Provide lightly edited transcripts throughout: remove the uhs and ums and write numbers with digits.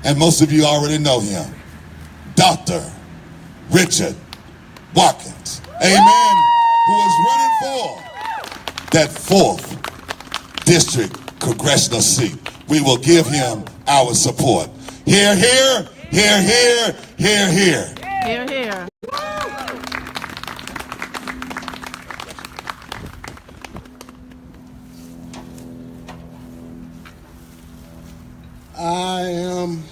and most of you already know him, Dr. Richard Watkins, amen, who is running for that 4th District Congressional seat. We will give him our support. Hear, hear, hear, hear, hear, hear. Hear, hear. I am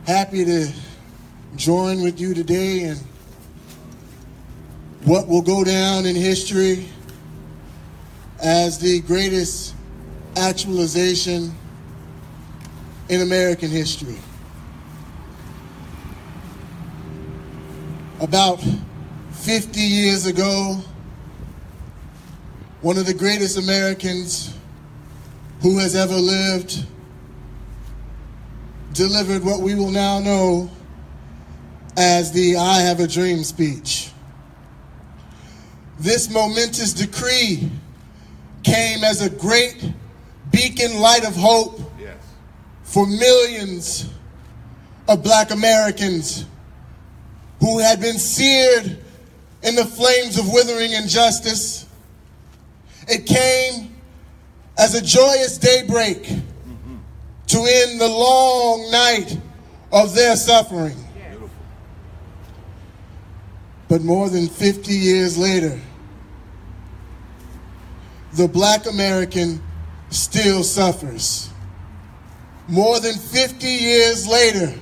happy to join with you today in what will go down in history as the greatest actualization in American history. About 50 years ago, one of the greatest Americans who has ever lived delivered what we will now know as the I Have a Dream speech. This momentous decree came as a great beacon light of hope for millions of Black Americans who had been seared in the flames of withering injustice. It came as a joyous daybreak to end the long night of their suffering. But more than 50 years later, the Black American still suffers. More than 50 years later,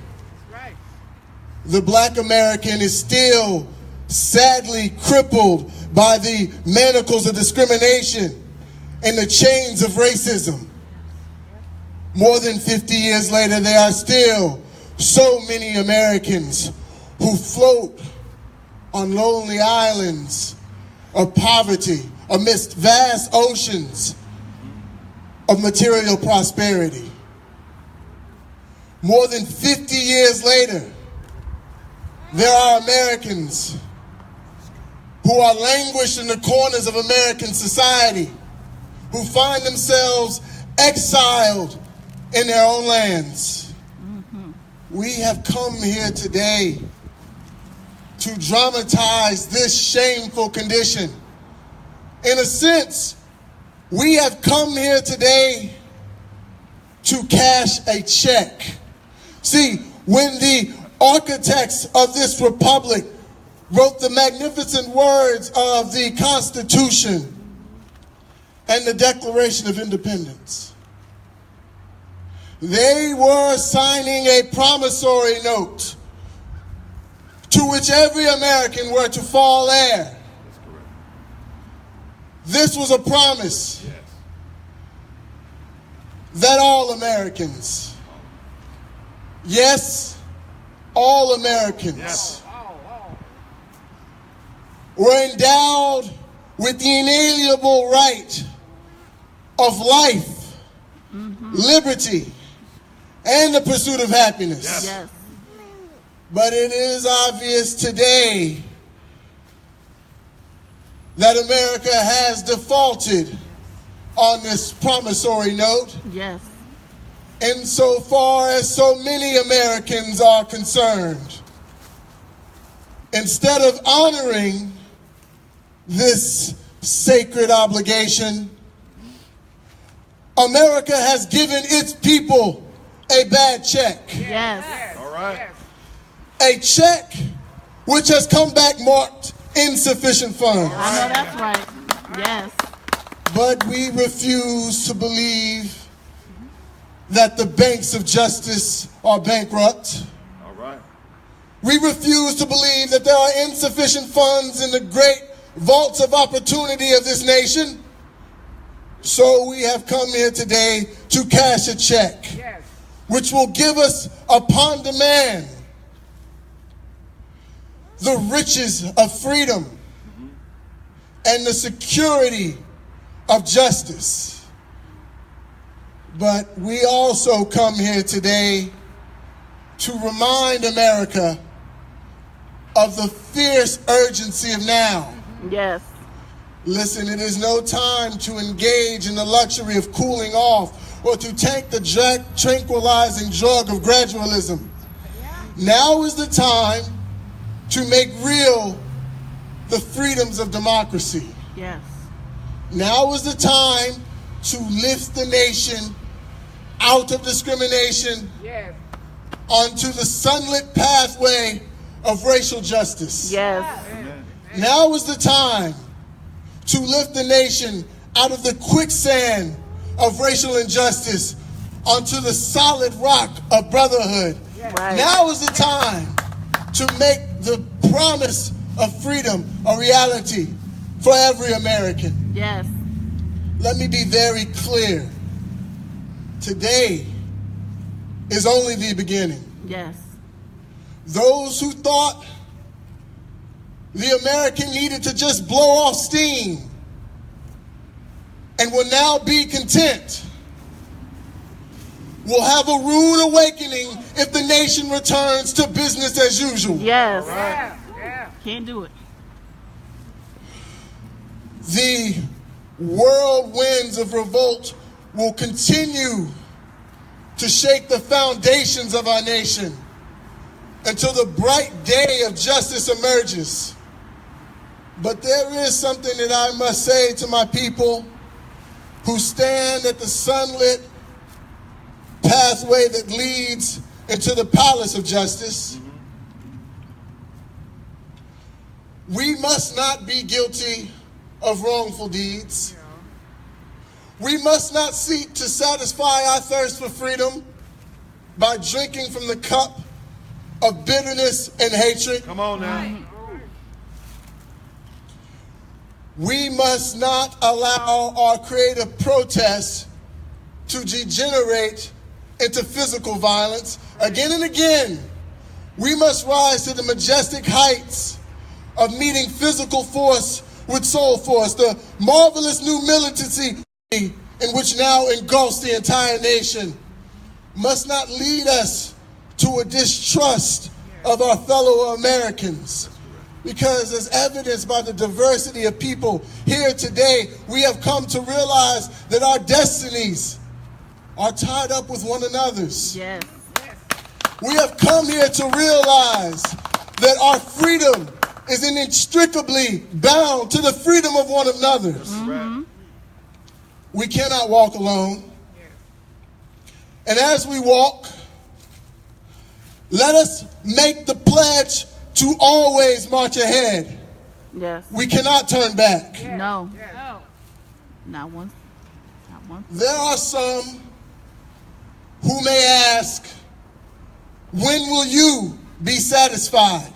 the Black American is still sadly crippled by the manacles of discrimination and the chains of racism. More than 50 years later, there are still so many Americans who float on lonely islands of poverty amidst vast oceans of material prosperity. More than 50 years later, there are Americans who are languished in the corners of American society, who find themselves exiled in their own lands. We have come here today to dramatize this shameful condition. In a sense, we have come here today to cash a check. See, when the architects of this republic wrote the magnificent words of the Constitution and the Declaration of Independence, they were signing a promissory note to which every American were to fall heir. This was a promise that all Americans, yes, all Americans, were endowed with the inalienable right of life, liberty, and the pursuit of happiness. Yes. But it is obvious today that America has defaulted on this promissory note. Yes. Insofar as so many Americans are concerned. Instead of honoring this sacred obligation, America has given its people a bad check. Yes. All right. A check which has come back marked insufficient funds. I know that's right. Yes. But we refuse to believe that the banks of justice are bankrupt. All right. We refuse to believe that there are insufficient funds in the great vaults of opportunity of this nation. So we have come here today to cash a check, which will give us upon demand the riches of freedom and the security of justice. But we also come here today to remind America of the fierce urgency of now. Yes. Listen, it is no time to engage in the luxury of cooling off or to take the tranquilizing drug of gradualism. Now is the time to make real the freedoms of democracy. Yes. Now is the time to lift the nation out of discrimination onto the sunlit pathway of racial justice. Yes. Now is the time to lift the nation out of the quicksand of racial injustice onto the solid rock of brotherhood. Right. Now is the time to make the promise of freedom a reality for every American. Yes. Let me be very clear. Today is only the beginning. Yes. Those who thought the American needed to just blow off steam and will now be content will have a rude awakening if the nation returns to business as usual. Yes. Yeah. Can't do it. The whirlwinds of revolt will continue to shake the foundations of our nation until the bright day of justice emerges. But there is something that I must say to my people who stand at the sunlit pathway that leads into the palace of justice. We must not be guilty of wrongful deeds. We must not seek to satisfy our thirst for freedom by drinking from the cup of bitterness and hatred. Come on now. We must not allow our creative protests to degenerate into physical violence. Again and again, we must rise to the majestic heights of meeting physical force with soul force, the marvelous new militancy in which now engulfs the entire nation must not lead us to a distrust of our fellow Americans. Because as evidenced by the diversity of people here today, we have come to realize that our destinies are tied up with one another's. Yes. We have come here to realize that our freedom is inextricably bound to the freedom of one another's. Mm-hmm. We cannot walk alone. And as we walk, let us make the pledge to always march ahead. Yes. We cannot turn back. No. Not one. Not one. There are some who may ask, when will you be satisfied?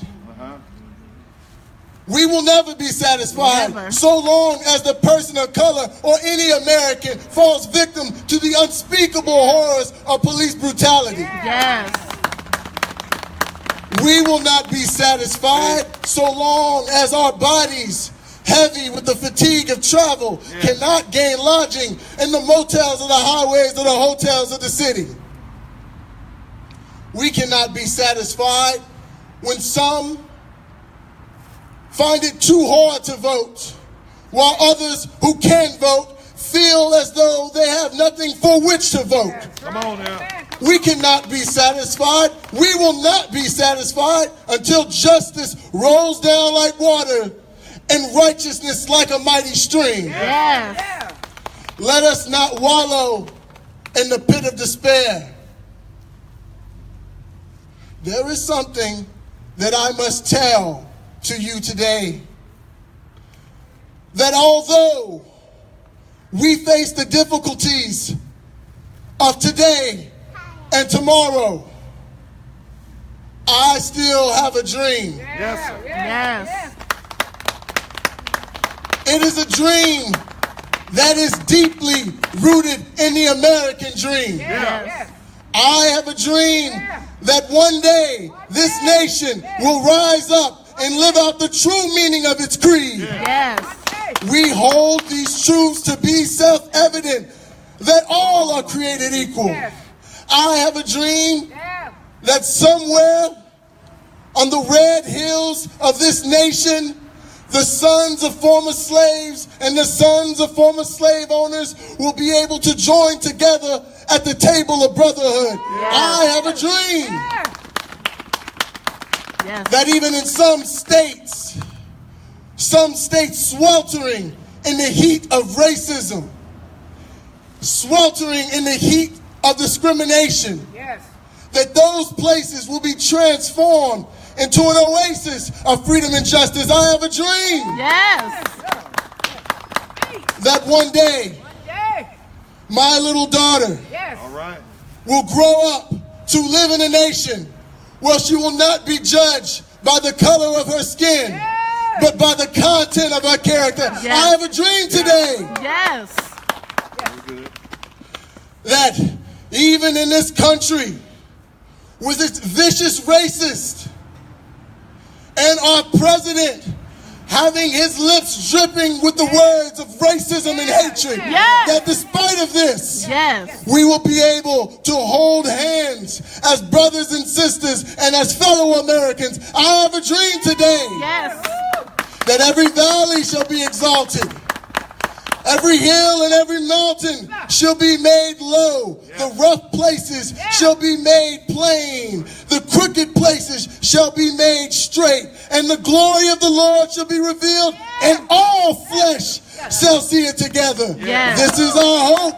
We will never be satisfied Never. so long as the person of color or any American falls victim to the unspeakable horrors of police brutality. Yes. We will not be satisfied so long as our bodies, heavy with the fatigue of travel, cannot gain lodging in the motels of the highways or the hotels of the city. We cannot be satisfied when some find it too hard to vote, while others who can vote feel as though they have nothing for which to vote. Come on now. We cannot be satisfied. We will not be satisfied until justice rolls down like water and righteousness like a mighty stream. Yes. Let us not wallow in the pit of despair. There is something that I must tell to you today. That although we face the difficulties of today and tomorrow, I still have a dream. Yes, sir. Yes. It is a dream that is deeply rooted in the American dream. Yes. I have a dream that one day this nation will rise up and live out the true meaning of its creed. Yes. We hold these truths to be self-evident, that all are created equal. I have a dream that somewhere on the red hills of this nation, the sons of former slaves and the sons of former slave owners will be able to join together at the table of brotherhood. I have a dream that even in some states sweltering in the heat of racism, sweltering in the heat of discrimination, that those places will be transformed into an oasis of freedom and justice. I have a dream that one day my little daughter will grow up to live in a nation where she will not be judged by the color of her skin, but by the content of her character. I have a dream today that even in this country with its vicious racist and our president having his lips dripping with the words of racism and hatred, that despite of this, we will be able to hold hands as brothers and sisters and as fellow Americans. I have a dream today that every valley shall be exalted, every hill and every mountain shall be made low. The rough places shall be made plain. The crooked places shall be made straight. And the glory of the Lord shall be revealed, and all flesh shall see it together. This is our hope.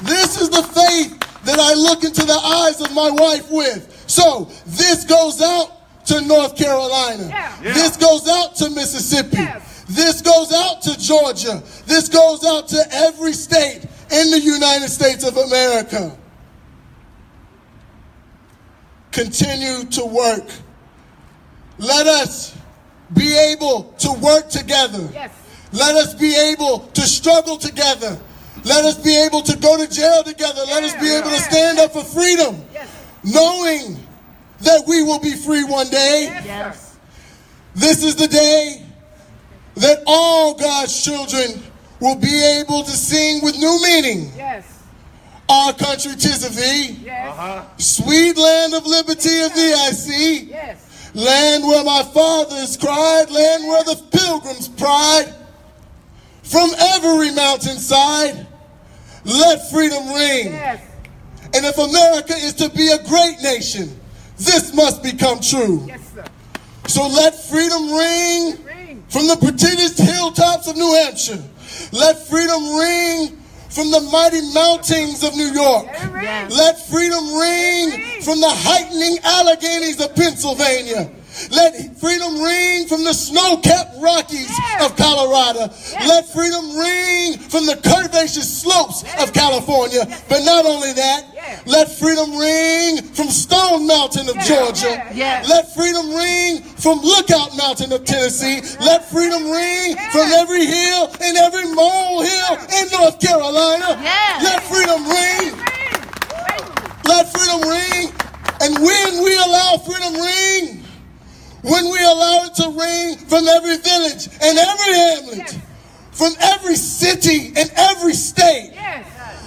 This is the faith that I look into the eyes of my wife with. So this goes out to North Carolina. This goes out to Mississippi. This goes out to Georgia. This goes out to every state in the United States of America. Continue to work. Let us be able to work together. Let us be able to struggle together. Let us be able to go to jail together. Let us be able to stand up for freedom, knowing that we will be free one day. This is the day that all God's children will be able to sing with new meaning. Our country 'tis of thee. Sweet land of liberty of thee I see. Land where my fathers cried, land where the pilgrims pride. From every mountainside, let freedom ring. And if America is to be a great nation, this must become true. So let freedom ring from the prettiest hilltops of New Hampshire. Let freedom ring from the mighty mountains of New York. Let freedom ring from the heightening Alleghenies of Pennsylvania. Let freedom ring from the snow-capped Rockies of Colorado. Let freedom ring from the curvaceous slopes of California. But not only that, let freedom ring from Stone Mountain of Georgia. Let freedom ring from Lookout Mountain of Tennessee. Let freedom ring from every hill and every molehill in North Carolina. Let freedom ring. Let freedom ring. And when we allow freedom ring, when we allow it to ring from every village and every hamlet, from every city and every state,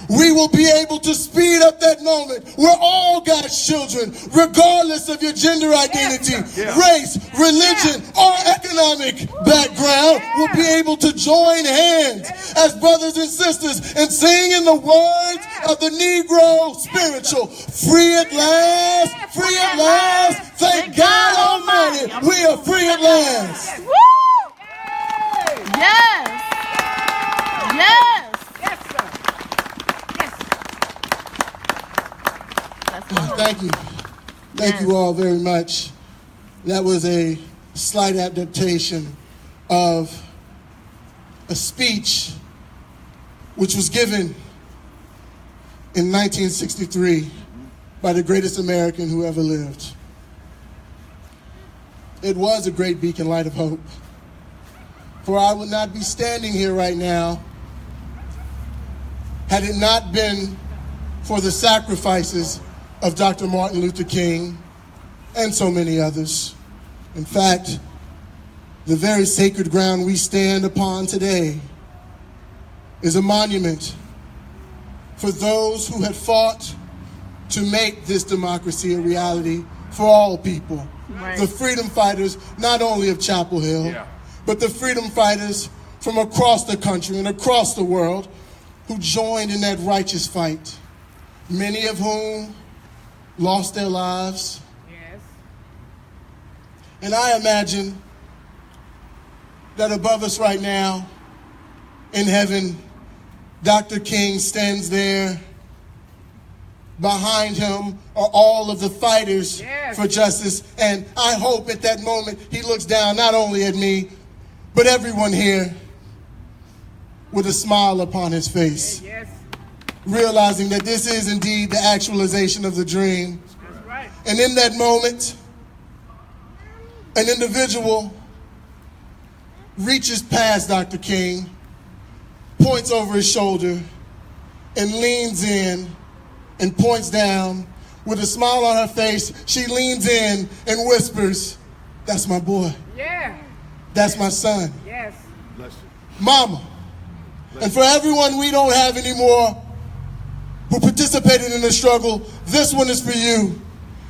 we will be able to speed up that moment where all God's children, regardless of your gender identity, race, religion, or economic background, will be able to join hands as brothers and sisters and sing in the words of the Negro spiritual. Free at last, free at last, thank God Almighty, we are free at last. Thank you. Thank you all very much. That was a slight adaptation of a speech which was given in 1963 by the greatest American who ever lived. It was a great beacon light of hope. For I would not be standing here right now had it not been for the sacrifices of Dr. Martin Luther King and so many others. In fact, the very sacred ground we stand upon today is a monument for those who had fought to make this democracy a reality for all people. The freedom fighters, not only of Chapel Hill, but the freedom fighters from across the country and across the world who joined in that righteous fight. many of whom lost their lives. Yes. And I imagine that above us right now, in heaven, Dr. King stands there. Behind him are all of the fighters for justice. And I hope at that moment he looks down not only at me, but everyone here with a smile upon his face. Realizing that this is indeed the actualization of the dream. That's right. And in that moment, an individual reaches past Dr. King, points over his shoulder, and leans in and points down. With a smile on her face, she leans in and whispers, "That's my boy. Yeah. That's my son. Yes. Mama." And for everyone we don't have anymore who participated in the struggle, this one is for you.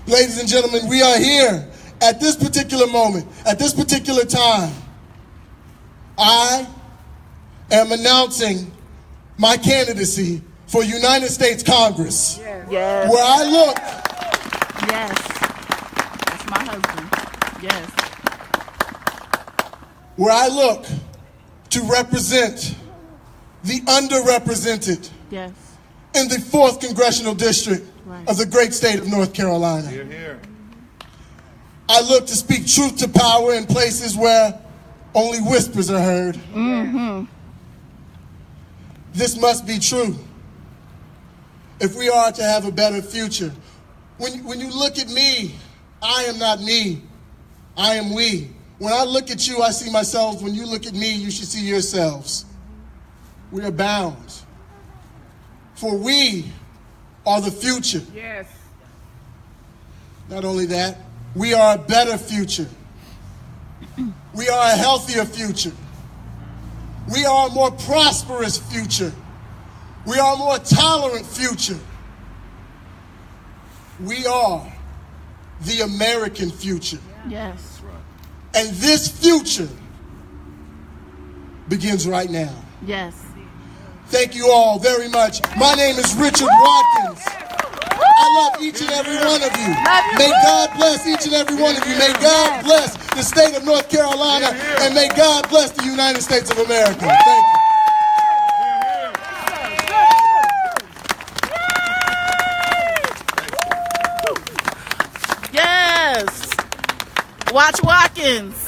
Ladies and gentlemen, we are here at this particular moment, at this particular time. I am announcing my candidacy for United States Congress. Yes. Where I look, Yes. That's my husband. Yes. where I look to represent the underrepresented Yes. in the 4th Congressional District Right. of the great state of North Carolina. Here, here. I look to speak truth to power in places where only whispers are heard. Mm-hmm. This must be true if we are to have a better future. When you look at me, I am not me. I am we. When I look at you, I see myself. When you look at me, you should see yourselves. We are bound. For we are the future. Yes. Not only that, we are a better future. We are a healthier future. We are a more prosperous future. We are a more tolerant future. We are the American future. Yes. And this future begins right now. Yes. Thank you all very much. My name is Richard Watkins. I love each and every one of you. May God bless each and every one of you. May God bless the state of North Carolina, and may God bless the United States of America. Thank you. Yes. Watch Watkins.